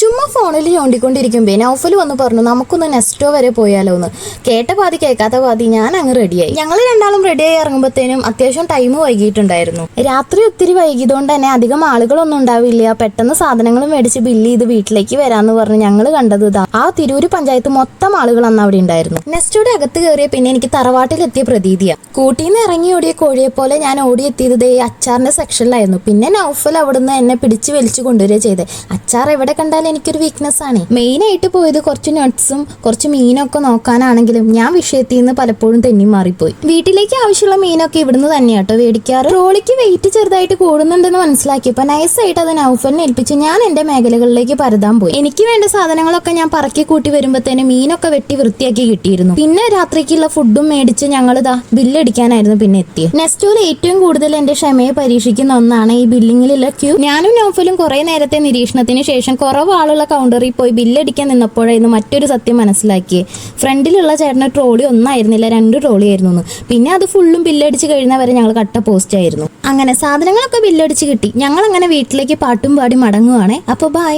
ചുമ്മാ ഫോണിൽ ഞോണ്ടിക്കൊണ്ടിരിക്കുമ്പോ നൗഫൽ വന്ന് പറഞ്ഞു നമുക്കൊന്ന് നെസ്റ്റോ വരെ പോയാലോ എന്ന്. കേട്ട പാതി കേൾക്കാത്ത പാതി ഞാൻ അങ്ങ് റെഡിയായി. ഞങ്ങൾ രണ്ടാളും റെഡിയായി ഇറങ്ങുമ്പോഴത്തേനും അത്യാവശ്യം ടൈം വൈകിട്ടുണ്ടായിരുന്നു. രാത്രി ഒത്തിരി വൈകിയതുകൊണ്ട് തന്നെ അധികം ആളുകളൊന്നും ഉണ്ടാവില്ല. പെട്ടെന്ന് സാധനങ്ങൾ മേടിച്ച് ബില്ല് ചെയ്ത് വീട്ടിലേക്ക് വരാന്ന് പറഞ്ഞ് ഞങ്ങൾ കണ്ടത് ഇതാ ആ തിരൂര് പഞ്ചായത്ത് മൊത്തം ആളുകൾ അന്ന് അവിടെ ഉണ്ടായിരുന്നു. നെസ്റ്റോയുടെ അകത്ത് കയറിയ പിന്നെ എനിക്ക് തറവാട്ടിലെത്തിയ പ്രതീതിയാ. കൂട്ടിന്ന് ഇറങ്ങി ഓടിയ കോഴിയെ പോലെ ഞാൻ ഓടിയെത്തിയത് അച്ചാറിന്റെ സെക്ഷനിലായിരുന്നു. പിന്നെ നൗഫൽ അവിടുന്ന് എന്നെ പിടിച്ചു വലിച്ചു കൊണ്ടുവരിക ചെയ്തേ. അച്ചാർ എവിടെ കണ്ടാലും എനിക്കൊരു വീക്ക്നെസ് ആണ്. മെയിൻ ആയിട്ട് പോയത് കുറച്ച് നട്ട്സും കുറച്ച് മീനൊക്കെ നോക്കാനാണെങ്കിലും ഞാൻ വിഷയത്തിൽ നിന്ന് പലപ്പോഴും തെന്നി മാറിപ്പോയി. വീട്ടിലേക്ക് ആവശ്യമുള്ള മീനൊക്കെ ഇവിടുന്ന് തന്നെയാട്ടോ മേടിക്കാറ്. ട്രോളിക്ക് വെയിറ്റ് ചെറുതായിട്ട് കൂടുന്നുണ്ടെന്ന് മനസ്സിലാക്കിയപ്പോ നൈസായിട്ട് അത് നൗഫലിനെ ഏൽപ്പിച്ച് ഞാൻ എന്റെ മേഖലകളിലേക്ക് പരതാൻ പോയി. എനിക്ക് വേണ്ട സാധനങ്ങളൊക്കെ ഞാൻ പറക്കി കൂട്ടി വരുമ്പോഴത്തേന് മീനൊക്കെ വെട്ടി വൃത്തിയാക്കി കിട്ടിയിരുന്നു. പിന്നെ രാത്രിക്കുള്ള ഫുഡും മേടിച്ച് ഞങ്ങളിതാ ബില്ലടിക്കാനായിരുന്നു പിന്നെ എത്തിയത്. നെസ്റ്റോയിൽ ഏറ്റവും കൂടുതൽ എന്റെ ക്ഷമയെ പരീക്ഷിക്കുന്ന ഒന്നാണ് ഈ ബില്ലിങ്ങിലുള്ള ക്യൂ. ഞാനും നൗഫലും കുറെ നേരത്തെ നിരീക്ഷണത്തിന് ശേഷം കുറവ് ആളുള്ള കൗണ്ടറിൽ പോയി ബില്ലടിക്കാൻ നിന്നപ്പോഴായിരുന്നു മറ്റൊരു സത്യം മനസ്സിലാക്കിയേ. ഫ്രണ്ടിലുള്ള ചേട്ടന് ട്രോളി ഒന്നായിരുന്നില്ല, 2 ട്രോളി ആയിരുന്നു. പിന്നെ അത് ഫുള്ളും ബില്ലടിച്ച് കഴിയുന്നവരെ ഞങ്ങൾ കട്ട പോസ്റ്റ് ആയിരുന്നു. അങ്ങനെ സാധനങ്ങളൊക്കെ ബില്ലടിച്ച് കിട്ടി. ഞങ്ങൾ അങ്ങനെ വീട്ടിലേക്ക് പാട്ടും പാടി മടങ്ങുവാണേ. അപ്പോൾ ബൈ.